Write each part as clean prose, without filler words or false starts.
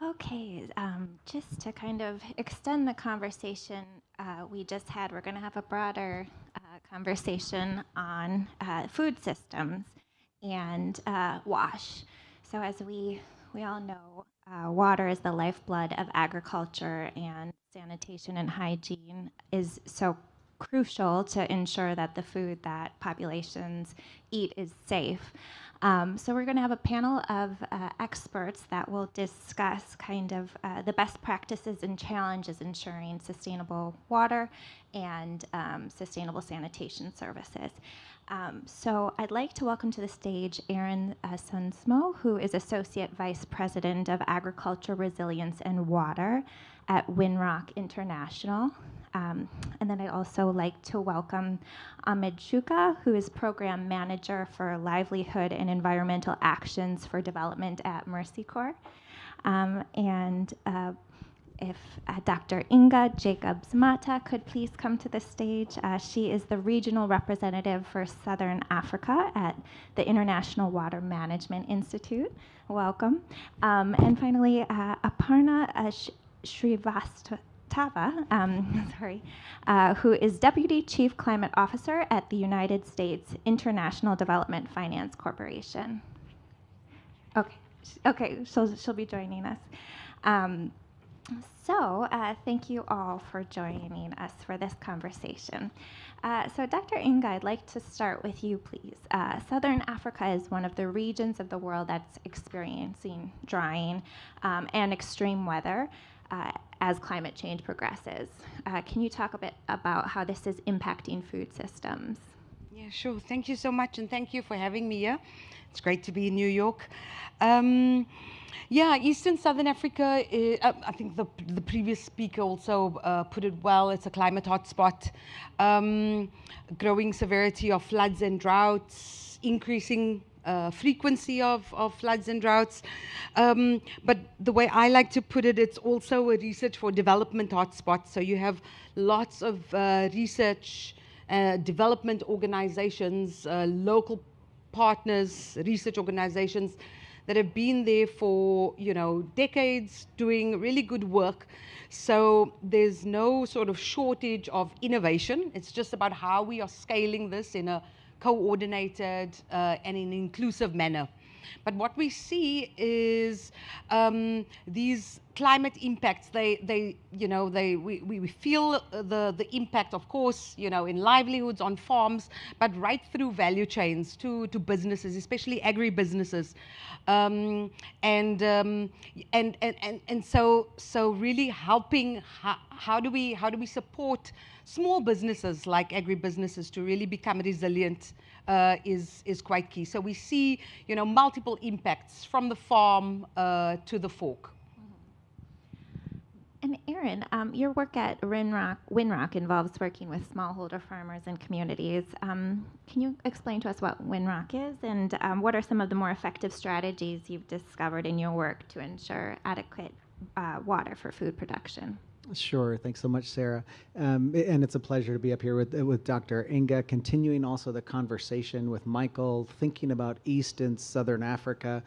Okay, just to kind of extend the conversation we just had, we're going to have a broader conversation on food systems and wash. So, as we all know, water is the lifeblood of agriculture, and sanitation and hygiene is so crucial to ensure that the food that populations eat is safe. So we're going to have a panel of experts that will discuss kind of the best practices and challenges ensuring sustainable water and sustainable sanitation services. So I'd like to welcome to the stage Erin Sundsmo, who is Associate Vice President of Agriculture, Resilience, and Water at Winrock International. And then I'd also like to welcome Ahmad Shuka, who is Program Manager for Livelihood and Environmental Actions for Development at Mercy Corps. And if Dr. Inga Jacobs-Mata could please come to the stage. She is the regional representative for Southern Africa at the International Water Management Institute. Welcome. And finally, Aparna Shrivastava, who is Deputy Chief Climate Officer at the United States International Development Finance Corporation. Okay, she'll be joining us. Thank you all for joining us for this conversation. So, Dr. Inga, I'd like to start with you, please. Southern Africa is one of the regions of the world that's experiencing drying and extreme weather as climate change progresses. Can you talk a bit about how this is impacting food systems? Yeah, sure. Thank you so much, and thank you for having me here. It's great to be in New York. Eastern Southern Africa, I think the previous speaker also put it well. It's a climate hotspot. Growing severity of floods and droughts, increasing frequency of floods and droughts. But the way I like to put it, it's also a research for development hotspot. So you have lots of research, development organizations, local partners, research organizations that have been there for, decades doing really good work. So there's no sort of shortage of innovation. It's just about how we are scaling this in a coordinated and in an inclusive manner. But what we see is these climate impacts. We feel the impact, of course, in livelihoods, on farms, but right through value chains to businesses, especially agri-businesses. And so really helping. How do we support small businesses like agri-businesses to really become resilient? Is quite key. So we see, multiple impacts from the farm to the fork. And Erin, your work at Winrock involves working with smallholder farmers and communities. Can you explain to us what Winrock is, and what are some of the more effective strategies you've discovered in your work to ensure adequate water for food production? Sure. Thanks so much, Sara. And it's a pleasure to be up here with Dr. Inga, continuing also the conversation with Michael, thinking about East and Southern Africa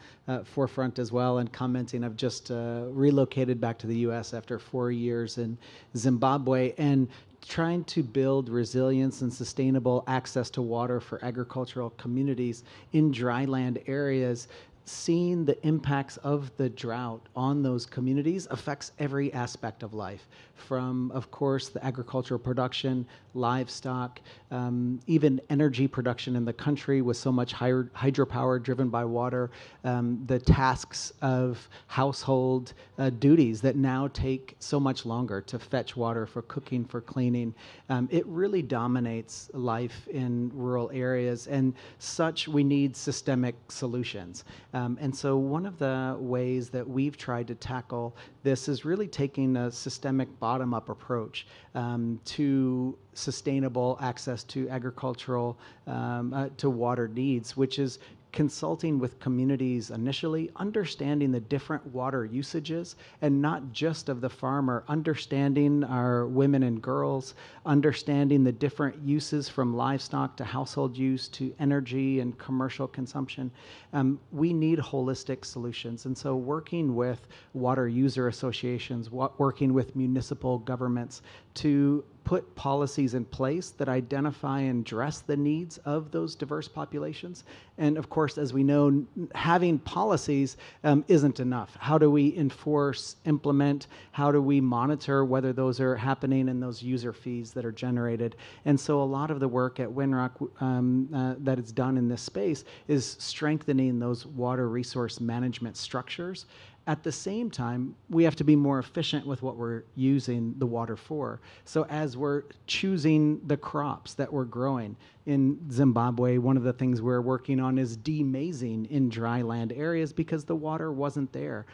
forefront as well, and commenting. I've just relocated back to the U.S. after 4 years in Zimbabwe, and trying to build resilience and sustainable access to water for agricultural communities in dryland areas. Seeing the impacts of the drought on those communities affects every aspect of life, from, of course, the agricultural production, livestock, even energy production in the country with so much hydropower driven by water, the tasks of household duties that now take so much longer to fetch water for cooking, for cleaning. It really dominates life in rural areas, and such we need systemic solutions. And so one of the ways that we've tried to tackle this is really taking a systemic bottom-up approach to sustainable access to agricultural, to water needs, which is consulting with communities initially, understanding the different water usages, and not just of the farmer, understanding our women and girls, understanding the different uses from livestock to household use to energy and commercial consumption. We need holistic solutions. And so working with water user associations, working with municipal governments to put policies in place that identify and address the needs of those diverse populations. And of course, as we know, having policies isn't enough. How do we enforce, implement? How do we monitor whether those are happening in those user fees that are generated? And so a lot of the work at Winrock that is done in this space is strengthening those water resource management structures. At the same time, we have to be more efficient with what we're using the water for. So as we're choosing the crops that we're growing in Zimbabwe, one of the things we're working on is demazing in dry land areas because the water wasn't there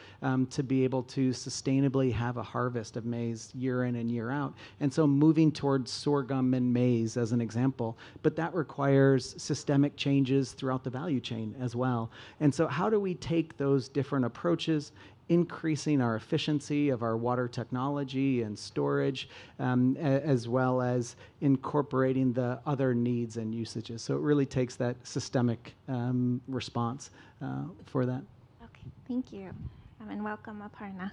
to be able to sustainably have a harvest of maize year in and year out. And so moving towards sorghum and maize as an example, but that requires systemic changes throughout the value chain as well. And so how do we take those different approaches, increasing our efficiency of our water technology and storage, as well as incorporating the other needs and usages. So it really takes that systemic response for that. Okay, thank you. And welcome, Aparna.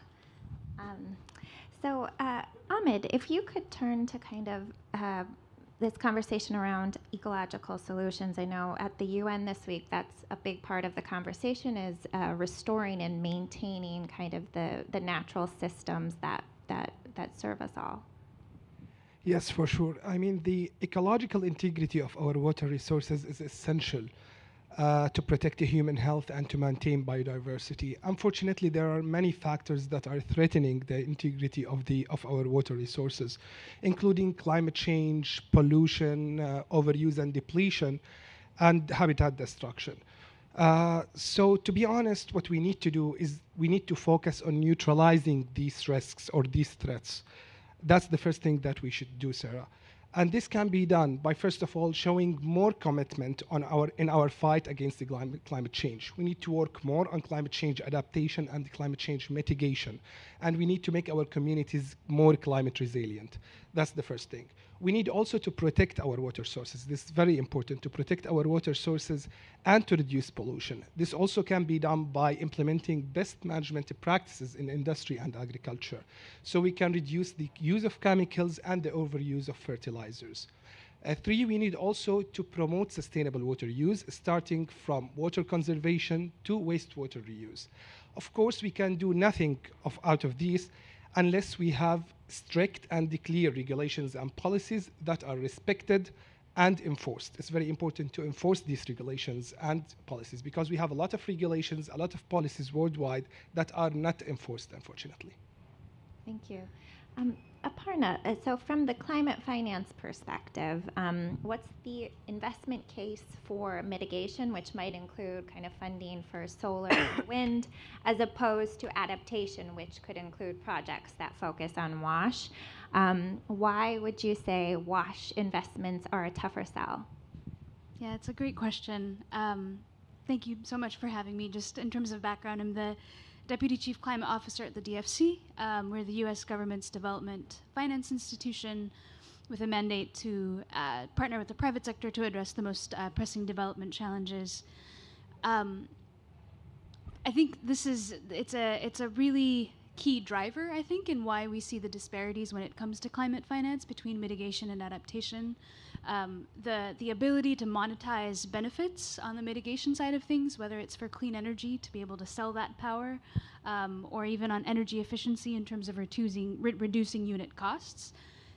So, Ahmad, if you could turn to kind of this conversation around ecological solutions. I know at the UN this week, that's a big part of the conversation is restoring and maintaining kind of the natural systems that serve us all. Yes, for sure. I mean, the ecological integrity of our water resources is essential to protect the human health and to maintain biodiversity. Unfortunately, there are many factors that are threatening the integrity of our water resources, including climate change, pollution, overuse and depletion, and habitat destruction. So to be honest, what we need to do is we need to focus on neutralizing these risks or these threats. That's the first thing that we should do, Sarah. And this can be done by, first of all, showing more commitment in our fight against the climate change. We need to work more on climate change adaptation and climate change mitigation. And we need to make our communities more climate resilient. That's the first thing. We need also to protect our water sources. This is very important, to protect our water sources and to reduce pollution. This also can be done by implementing best management practices in industry and agriculture. So we can reduce the use of chemicals and the overuse of fertilizers. 3, we need also to promote sustainable water use, starting from water conservation to wastewater reuse. Of course, we can do nothing out of these unless we have strict and clear regulations and policies that are respected and enforced. It's very important to enforce these regulations and policies because we have a lot of regulations, a lot of policies worldwide that are not enforced, unfortunately. Thank you. Aparna, so from the climate finance perspective, what's the investment case for mitigation, which might include kind of funding for solar and wind, as opposed to adaptation, which could include projects that focus on WASH? Why would you say WASH investments are a tougher sell? Yeah, it's a great question. Thank you so much for having me. Just in terms of background, I'm the Deputy Chief Climate Officer at the DFC. We're the U.S. government's development finance institution with a mandate to partner with the private sector to address the most pressing development challenges. I think it's a really key driver, I think, in why we see the disparities when it comes to climate finance between mitigation and adaptation. The ability to monetize benefits on the mitigation side of things, whether it's for clean energy to be able to sell that power, or even on energy efficiency in terms of reducing unit costs.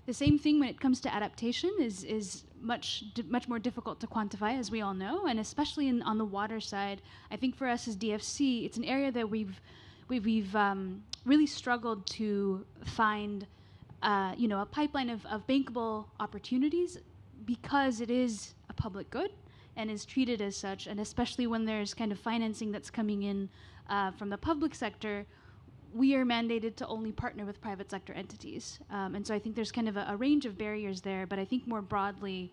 The same thing when it comes to adaptation is much more difficult to quantify, as we all know, and especially on the water side. I think for us as DFC, it's an area that we've really struggled to find, a pipeline of bankable opportunities because it is a public good and is treated as such, and especially when there's kind of financing that's coming in from the public sector, we are mandated to only partner with private sector entities. And so I think there's kind of a range of barriers there, but I think more broadly,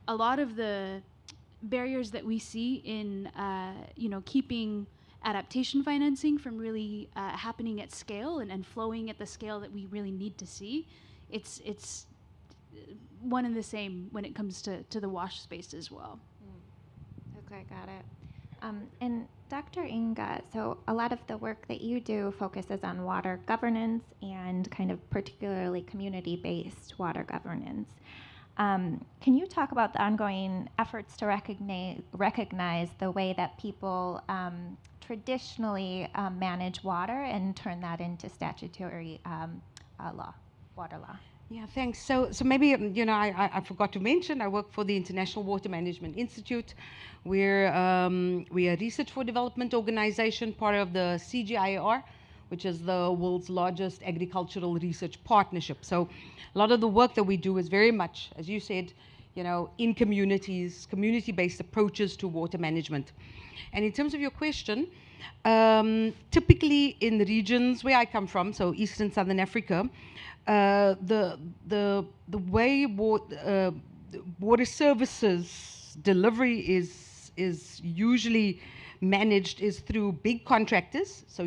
a lot of the barriers that we see in keeping adaptation financing from really happening at scale and flowing at the scale that we really need to see. It's one and the same when it comes to the wash space as well. Okay, got it. And Dr. Inga, so a lot of the work that you do focuses on water governance and kind of particularly community-based water governance. Can you talk about the ongoing efforts to recognize the way that people traditionally manage water and turn that into statutory law, water law? Yeah, thanks. So maybe, I forgot to mention, I work for the International Water Management Institute. We're a research for development organization, part of the CGIAR, which is the world's largest agricultural research partnership. So a lot of the work that we do is very much, as you said, in communities, community-based approaches to water management. And in terms of your question, typically in the regions where I come from, so East and Southern Africa, the way water services delivery is usually managed is through big contractors, so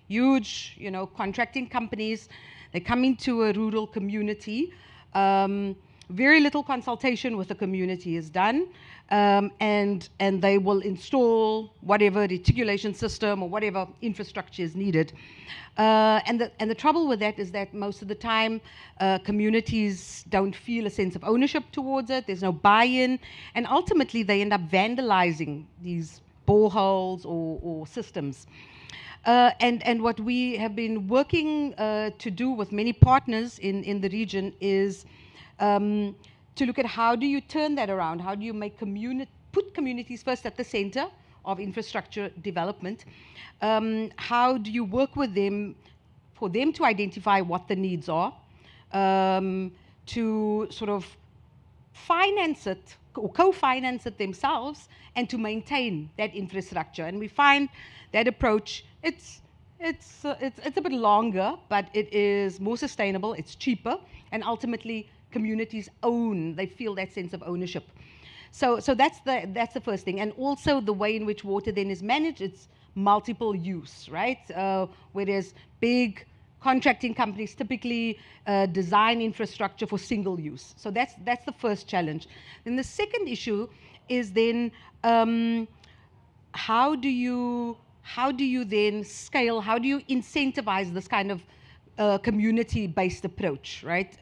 huge contracting companies. They come into a rural community. Very little consultation with the community is done, and they will install whatever reticulation system or whatever infrastructure is needed. And the trouble with that is that most of the time communities don't feel a sense of ownership towards it. There's no buy-in, and ultimately they end up vandalizing these boreholes or systems. And what we have been working to do with many partners in the region is to look at how do you turn that around? How do you make put communities first at the center of infrastructure development? How do you work with them for them to identify what the needs are, to sort of finance it or co-finance it themselves, and to maintain that infrastructure? And we find that approach, it's a bit longer, but it is more sustainable, it's cheaper, and ultimately communities they feel that sense of ownership. So that's the first thing. And also the way in which water then is managed, it's multiple use, right? Whereas big contracting companies typically design infrastructure for single use. So that's the first challenge. Then the second issue is then how do you then scale, how do you incentivize this kind of community-based approach, right?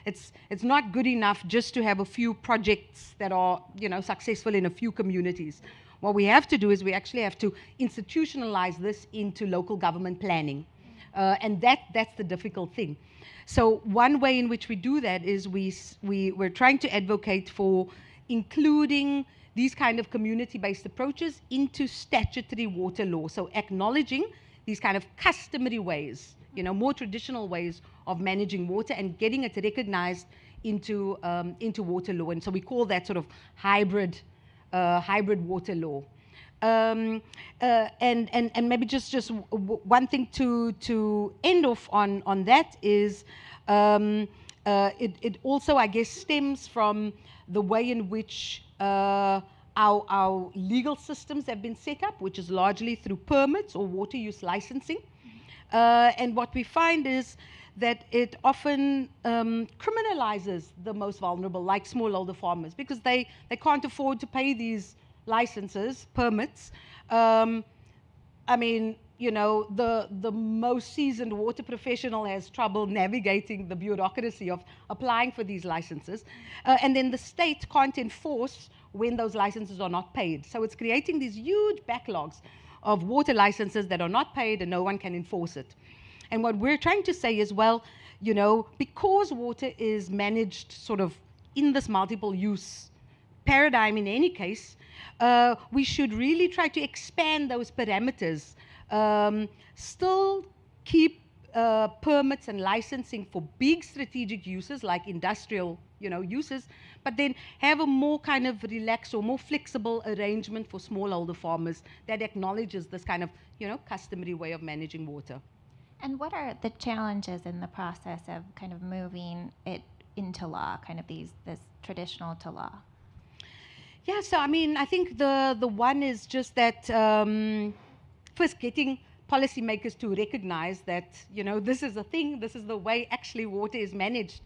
It's not good enough just to have a few projects that are, successful in a few communities. What we have to do is we actually have to institutionalize this into local government planning, and that's the difficult thing. So one way in which we do that is we're trying to advocate for including these kind of community-based approaches into statutory water law. So acknowledging these kind of customary ways, more traditional ways of managing water and getting it recognized into water law. And so we call that sort of hybrid water law. And maybe just one thing to end off on that is it also, I guess, stems from the way in which our legal systems have been set up, which is largely through permits or water use licensing. And what we find is that it often criminalizes the most vulnerable, like smallholder farmers, because they can't afford to pay these licenses, permits. I mean, the most seasoned water professional has trouble navigating the bureaucracy of applying for these licenses. And then the state can't enforce when those licenses are not paid. So it's creating these huge backlogs of water licenses that are not paid and no one can enforce it. And what we're trying to say is, well, because water is managed sort of in this multiple use paradigm in any case, we should really try to expand those parameters, still keep permits and licensing for big strategic uses like industrial uses, but then have a more kind of relaxed or more flexible arrangement for smallholder farmers that acknowledges this kind of customary way of managing water. And what are the challenges in the process of kind of moving it into law, kind of this traditional to law? Yeah, so I mean, I think the one is just that first getting policymakers to recognize that, you know, this is a thing, this is the way actually water is managed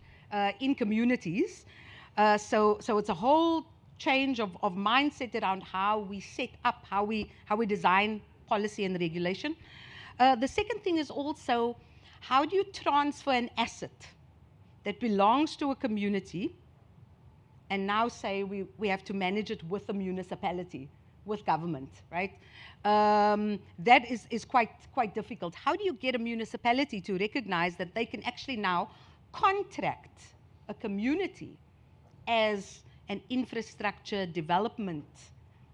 in communities. So it's a whole change of mindset around how we set up, how we design policy and regulation. The second thing is also, how do you transfer an asset that belongs to a community and now say we have to manage it with the municipality, with government, right? That is quite difficult. How do you get a municipality to recognize that they can actually now contract a community as an infrastructure development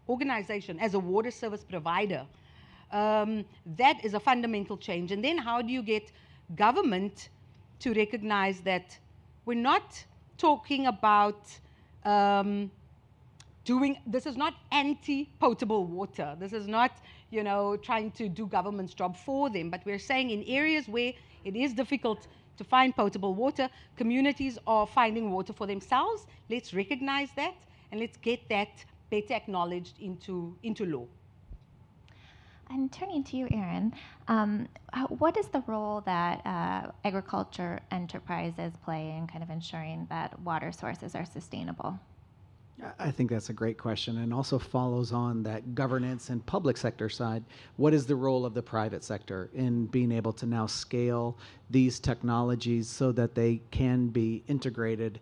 organization, as a water service provider? That is a fundamental change. And then how do you get government to recognize that we're not talking about this is not anti-potable water. This is not, you know, trying to do government's job for them, but we're saying in areas where it is difficult to find potable water, communities are finding water for themselves. Let's recognize that, and let's get that better acknowledged into law. And turning to you, Erin, what is the role that agriculture enterprises play in kind of ensuring that water sources are sustainable? I think that's a great question, and also follows on that governance and public sector side. What is the role of the private sector in being able to now scale these technologies so that they can be integrated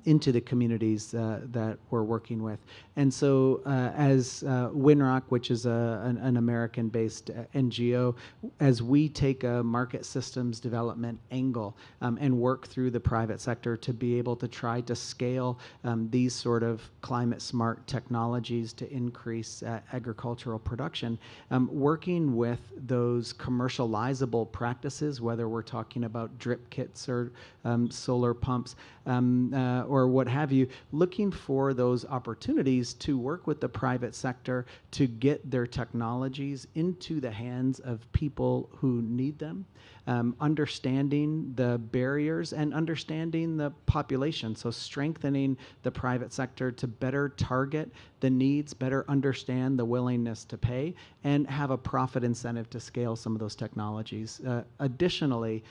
into the communities that we're working with? And so as Winrock, which is an American-based NGO, as we take a market systems development angle and work through the private sector to be able to try to scale these sort of climate smart technologies to increase agricultural production, working with those commercializable practices, whether we're talking about drip kits or solar pumps or what have you, looking for those opportunities to work with the private sector to get their technologies into the hands of people who need them. Understanding the barriers and understanding the population. So strengthening the private sector to better target the needs, better understand the willingness to pay, and have a profit incentive to scale some of those technologies. Additionally,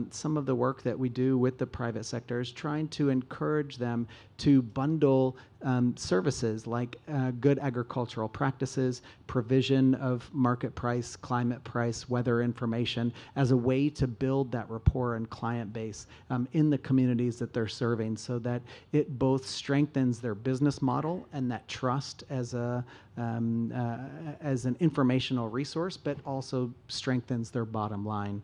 some of the work that we do with the private sector is trying to encourage them to bundle services like good agricultural practices, provision of market price, climate price, weather information as a way to build that rapport and client base in the communities that they're serving, so that it both strengthens their business model and that trust as an informational resource, but also strengthens their bottom line.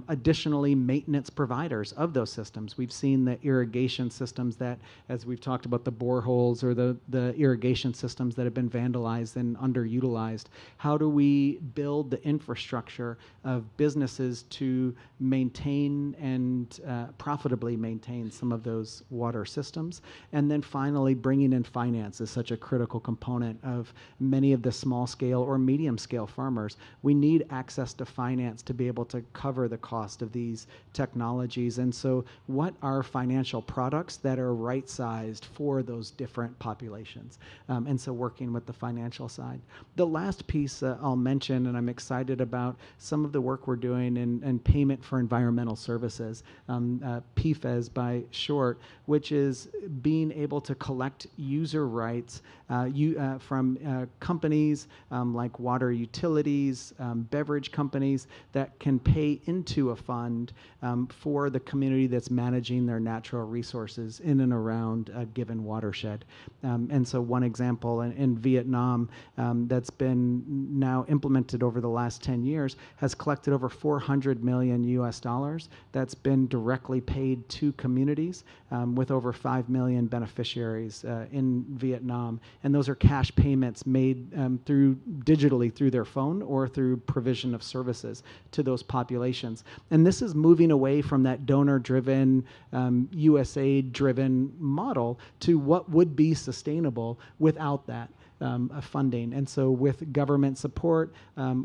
Additionally, maintenance providers of those systems. We've seen the irrigation systems that, as we've talked about the boreholes or the irrigation systems that have been vandalized and underutilized. How do we build the infrastructure of businesses to maintain and profitably maintain some of those water systems? And then finally, bringing in finance is such a critical component of many of the small scale or medium scale farmers. We need access to finance to be able to cover the cost of these technologies. And so what are financial products that are right-sized for those different populations? And so working with the financial side. The last piece I'll mention, and I'm excited about some of the work we're doing in payment for environmental services, PFES by short, which is being able to collect user rights from companies like water utilities, beverage companies that can pay into a fund for the community that's managing their natural resources in and around a given watershed. And so one example in Vietnam that's been now implemented over the last 10 years has collected over $400 million US that's been directly paid to communities with over 5 million beneficiaries in Vietnam. And those are cash payments made digitally through their phone or through provision of services to those populations. And this is moving away from that donor-driven, USAID-driven model to what would be sustainable without that. funding. And so with government support,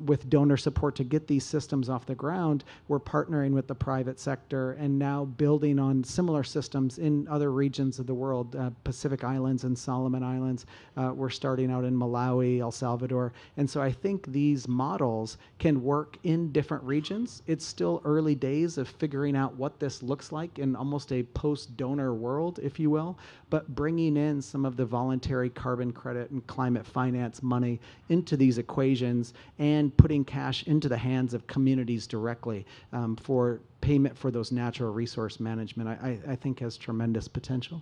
with donor support to get these systems off the ground, we're partnering with the private sector and now building on similar systems in other regions of the world, Pacific Islands and Solomon Islands. We're starting out in Malawi, El Salvador. And so I think these models can work in different regions. It's still early days of figuring out what this looks like in almost a post-donor world, if you will, but bringing in some of the voluntary carbon credit and climate finance money into these equations and putting cash into the hands of communities directly for payment for those natural resource management, I think has tremendous potential.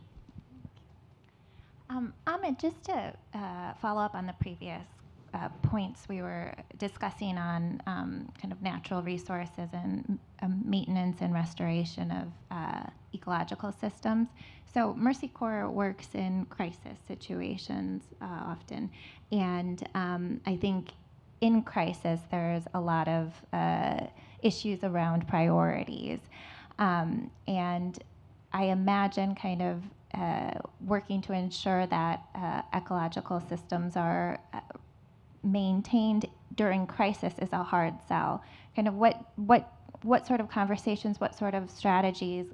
Ahmad, just to follow up on the previous points we were discussing on kind of natural resources and maintenance and restoration of ecological systems. So Mercy Corps works in crisis situations often, and I think in crisis there's a lot of issues around priorities, and I imagine kind of working to ensure that ecological systems are maintained during crisis is a hard sell. Kind of what sort of conversations, what sort of strategies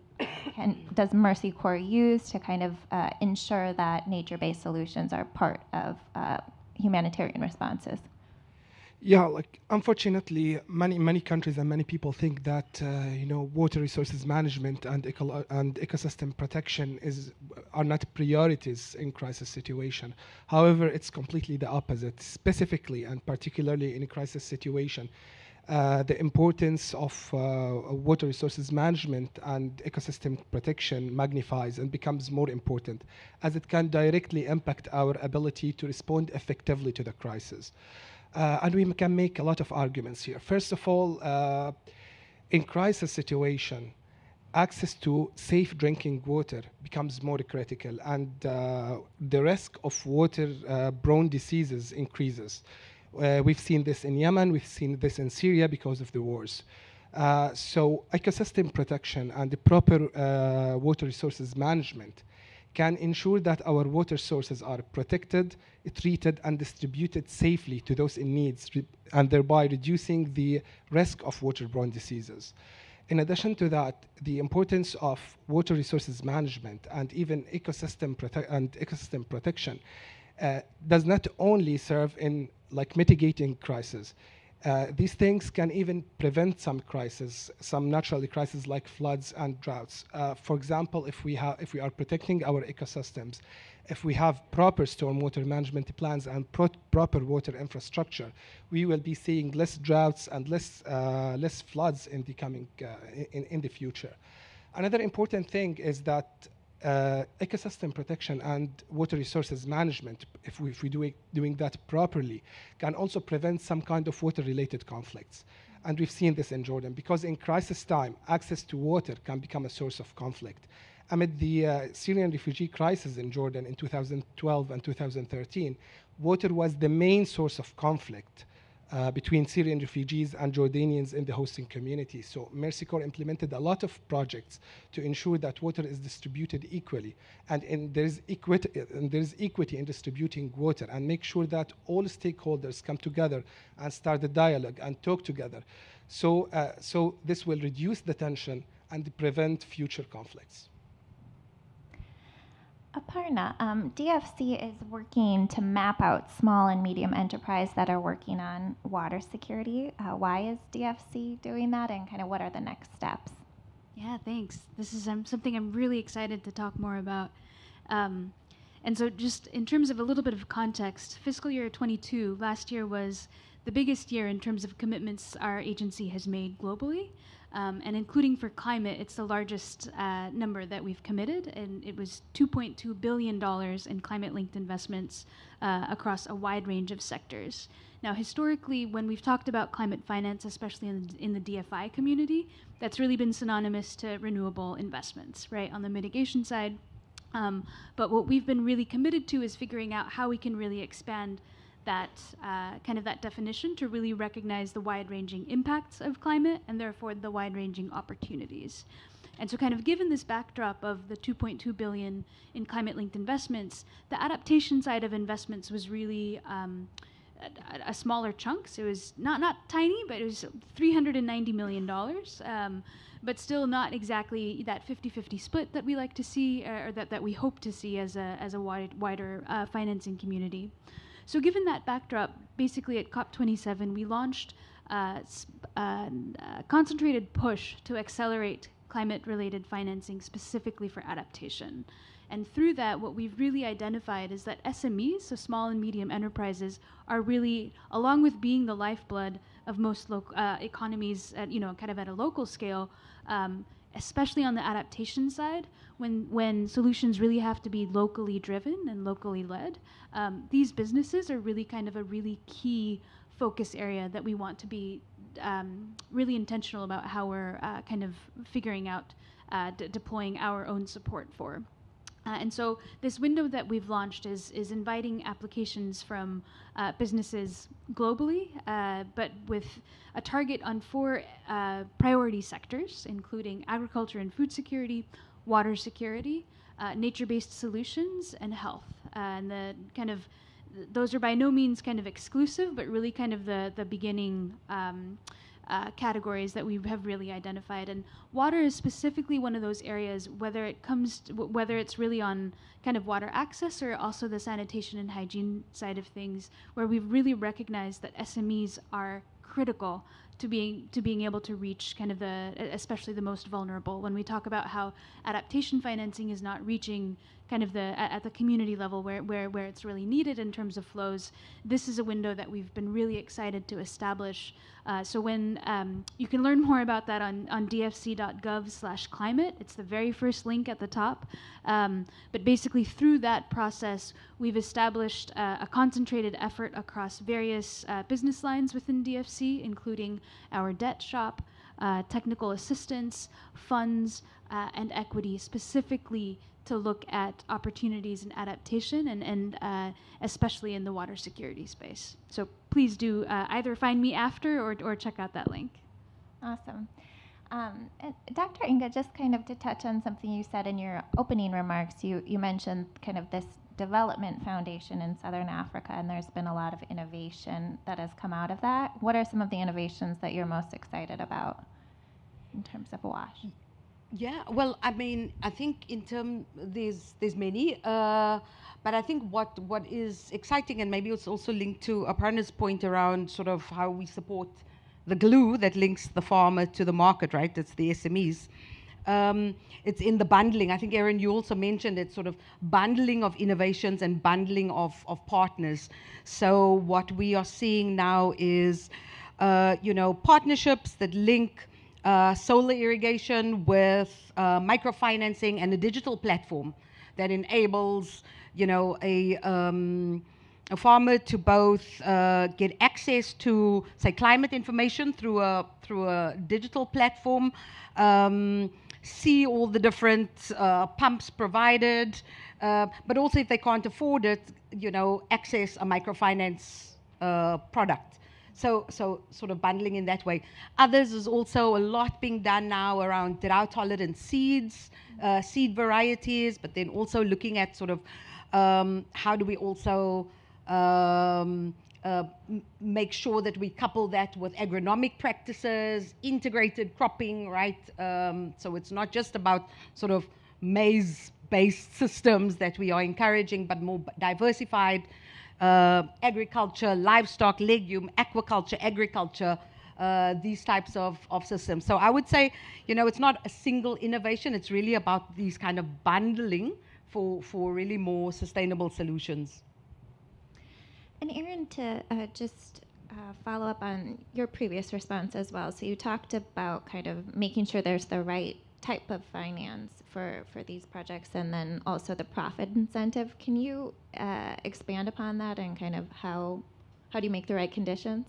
does Mercy Corps use to kind of ensure that nature-based solutions are part of humanitarian responses? Yeah, like unfortunately, many countries and many people think that water resources management and ecosystem protection are not priorities in crisis situation. However, it's completely the opposite. Specifically and particularly in a crisis situation, the importance of water resources management and ecosystem protection magnifies and becomes more important, as it can directly impact our ability to respond effectively to the crisis. And we can make a lot of arguments here. First of all, in crisis situation, access to safe drinking water becomes more critical, and the risk of water-borne diseases increases. We've seen this in Yemen, we've seen this in Syria because of the wars. So ecosystem protection and the proper water resources management can ensure that our water sources are protected, treated, and distributed safely to those in need, and thereby reducing the risk of waterborne diseases. In addition to that, the importance of water resources management and even ecosystem protection does not only serve in mitigating crises. These things can even prevent some crises, some natural crises like floods and droughts. For example, if we are protecting our ecosystems, if we have proper stormwater management plans and proper water infrastructure, we will be seeing less droughts and less floods in the coming in the future. Another important thing is that ecosystem protection and water resources management, if we doing that properly, can also prevent some kind of water-related conflicts. And we've seen this in Jordan, because in crisis time, access to water can become a source of conflict. Amid the Syrian refugee crisis in Jordan in 2012 and 2013, water was the main source of conflict between Syrian refugees and Jordanians in the hosting community. So Mercy Corps implemented a lot of projects to ensure that water is distributed equally, and there's equity in distributing water, and make sure that all stakeholders come together and start a dialogue and talk together. So this will reduce the tension and prevent future conflicts. Aparna, DFC is working to map out small and medium enterprise that are working on water security. Why is DFC doing that, and kind of what are the next steps? Yeah, thanks. This is something I'm really excited to talk more about. And so just in terms of a little bit of context, fiscal year 22, last year was the biggest year in terms of commitments our agency has made globally. And including for climate, it's the largest number that we've committed, and it was $2.2 billion in climate-linked investments across a wide range of sectors. Now, historically, when we've talked about climate finance, especially in the DFI community, that's really been synonymous to renewable investments, right, on the mitigation side. But what we've been really committed to is figuring out how we can really expand that kind of that definition to really recognize the wide-ranging impacts of climate and therefore the wide-ranging opportunities. And so kind of given this backdrop of the 2.2 billion in climate-linked investments, the adaptation side of investments was really a smaller chunk. So it was not tiny, but it was $390 million. But still not exactly that 50-50 split that we like to see, or that we hope to see as a wider financing community. So given that backdrop, basically at COP27, we launched a concentrated push to accelerate climate-related financing specifically for adaptation. And through that, what we've really identified is that SMEs, so small and medium enterprises, are really, along with being the lifeblood of most economies at, kind of at a local scale, especially on the adaptation side, when solutions really have to be locally driven and locally led, these businesses are really kind of a really key focus area that we want to be really intentional about how we're kind of figuring out deploying our own support for. And so this window that we've launched is inviting applications from businesses globally, but with a target on 4 priority sectors, including agriculture and food security, water security, nature-based solutions, and health. And the kind of those are by no means kind of exclusive, but really kind of the beginning categories that we have really identified. And water is specifically one of those areas, whether it's really on kind of water access or also the sanitation and hygiene side of things, where we've really recognized that SMEs are critical to being able to reach kind of especially the most vulnerable. When we talk about how adaptation financing is not reaching kind of at the community level where it's really needed in terms of flows, this is a window that we've been really excited to establish. So when you can learn more about that on dfc.gov/climate, it's the very first link at the top. But basically through that process, we've established a concentrated effort across various business lines within DFC, including our debt shop, technical assistance, funds, and equity, specifically to look at opportunities in adaptation and especially in the water security space. So please do either find me after or check out that link. Awesome. And Dr. Inga, just kind of to touch on something you said in your opening remarks, you mentioned kind of this development foundation in Southern Africa, and there's been a lot of innovation that has come out of that. What are some of the innovations that you're most excited about in terms of WASH? Yeah, well, I mean, I think there's many, but I think what is exciting, and maybe it's also linked to Aparna's point around sort of how we support the glue that links the farmer to the market, right? It's the SMEs. It's in the bundling. I think, Erin, you also mentioned it's sort of bundling of innovations and bundling of partners. So what we are seeing now is, partnerships that link solar irrigation with microfinancing and a digital platform that enables, a farmer to both get access to, say, climate information through a digital platform, see all the different pumps provided, but also if they can't afford it, access a microfinance product. So sort of bundling in that way. Others is also a lot being done now around drought-tolerant seeds, seed varieties, but then also looking at sort of how do we also make sure that we couple that with agronomic practices, integrated cropping, right? So it's not just about sort of maize-based systems that we are encouraging, but more diversified agriculture, livestock, legume, aquaculture, agriculture, these types of systems. So I would say, it's not a single innovation. It's really about these kind of bundling for really more sustainable solutions. And Erin, to just follow up on your previous response as well. So you talked about kind of making sure there's the right type of finance for these projects, and then also the profit incentive. Can you expand upon that and kind of how do you make the right conditions?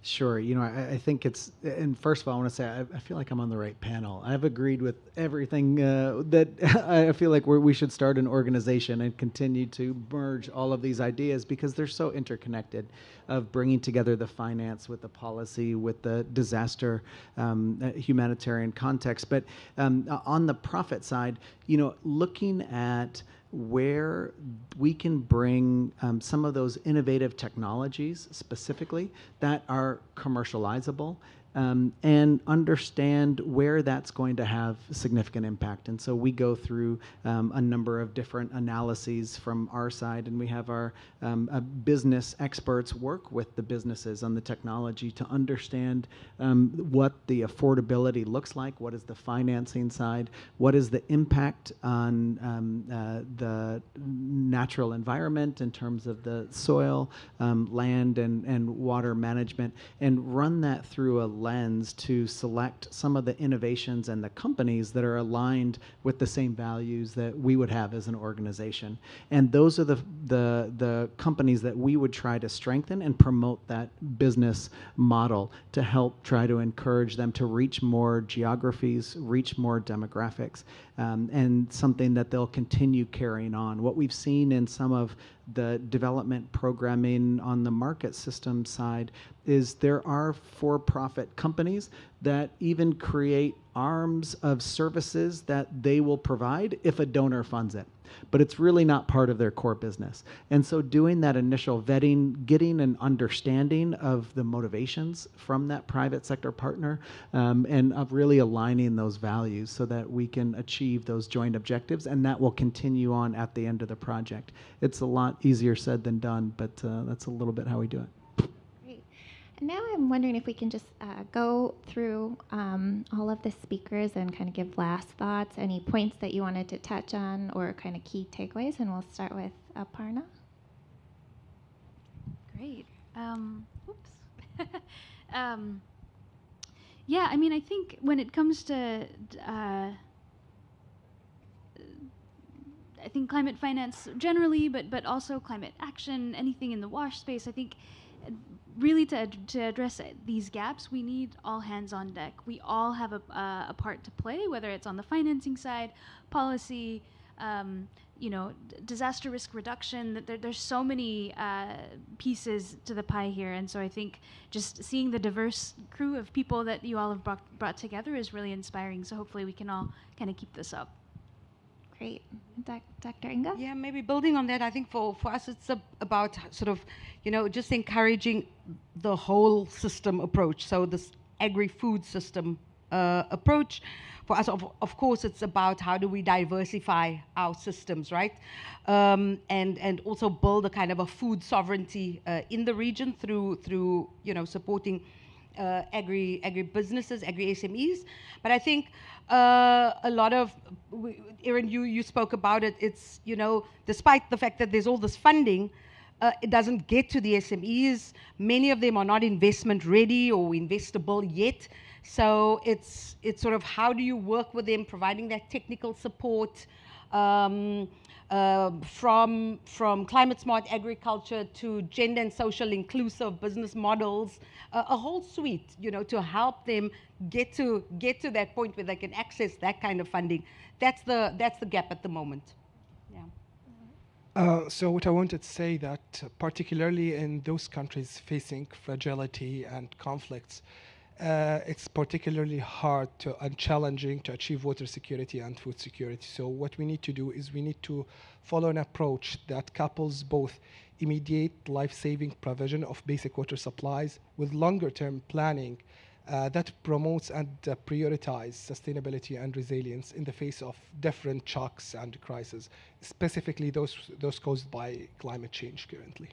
Sure. I think it's, and first of all, I want to say I feel like I'm on the right panel. I've agreed with everything that I feel like we should start an organization and continue to merge all of these ideas because they're so interconnected, of bringing together the finance with the policy, with the disaster humanitarian context. But on the profit side, looking at where we can bring some of those innovative technologies specifically that are commercializable and understand where that's going to have significant impact. And so we go through a number of different analyses from our side, and we have our business experts work with the businesses on the technology to understand what the affordability looks like, what is the financing side, what is the impact on the natural environment in terms of the soil, land, and water management, and run that through a lens to select some of the innovations and the companies that are aligned with the same values that we would have as an organization. And those are the companies that we would try to strengthen and promote that business model to help try to encourage them to reach more geographies, reach more demographics, and something that they'll continue carrying on. What we've seen in some of the development programming on the market system side is there are for-profit companies that even create arms of services that they will provide if a donor funds it. But it's really not part of their core business. And so doing that initial vetting, getting an understanding of the motivations from that private sector partner, and of really aligning those values so that we can achieve those joint objectives, and that will continue on at the end of the project. It's a lot easier said than done, but that's a little bit how we do it. And now I'm wondering if we can just go through all of the speakers and kind of give last thoughts, any points that you wanted to touch on or kind of key takeaways, and we'll start with Aparna. Great. Yeah, I mean, I think when it comes to I think climate finance generally, but also climate action, anything in the WASH space, I think really to address these gaps, we need all hands on deck. We all have a part to play, whether it's on the financing side, policy, disaster risk reduction. There's so many pieces to the pie here, and so I think just seeing the diverse crew of people that you all have brought together is really inspiring. So hopefully we can all kind of keep this up. Great. Dr. Inga? Yeah, maybe building on that, I think for us it's about sort of, just encouraging the whole system approach. So this agri-food system approach. For us, of course, it's about how do we diversify our systems, right? And also build a kind of a food sovereignty in the region through supporting agri-businesses, agri-SMEs. But I think a lot of, Erin, you spoke about it, it's, despite the fact that there's all this funding, it doesn't get to the SMEs. Many of them are not investment ready or investable yet. So it's sort of how do you work with them, providing that technical support, from climate smart agriculture to gender and social inclusive business models, a whole suite, to help them get to that point where they can access that kind of funding. That's the gap at the moment. Yeah. So what I wanted to say that particularly in those countries facing fragility and conflicts, it's particularly hard and challenging to achieve water security and food security. So what we need to do is we need to follow an approach that couples both immediate life-saving provision of basic water supplies with longer-term planning that promotes and prioritizes sustainability and resilience in the face of different shocks and crises, specifically those caused by climate change currently.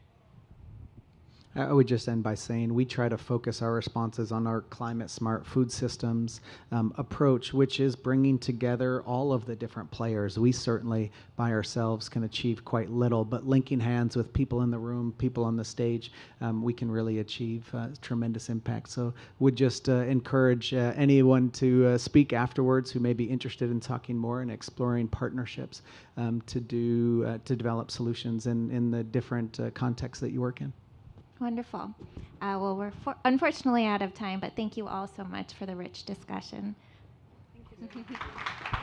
I would just end by saying we try to focus our responses on our climate smart food systems approach, which is bringing together all of the different players. We certainly by ourselves can achieve quite little, but linking hands with people in the room, people on the stage, we can really achieve tremendous impact. So would just encourage anyone to speak afterwards who may be interested in talking more and exploring partnerships to develop solutions in the different contexts that you work in. Wonderful. Well, we're unfortunately out of time, but thank you all so much for the rich discussion. Thank you.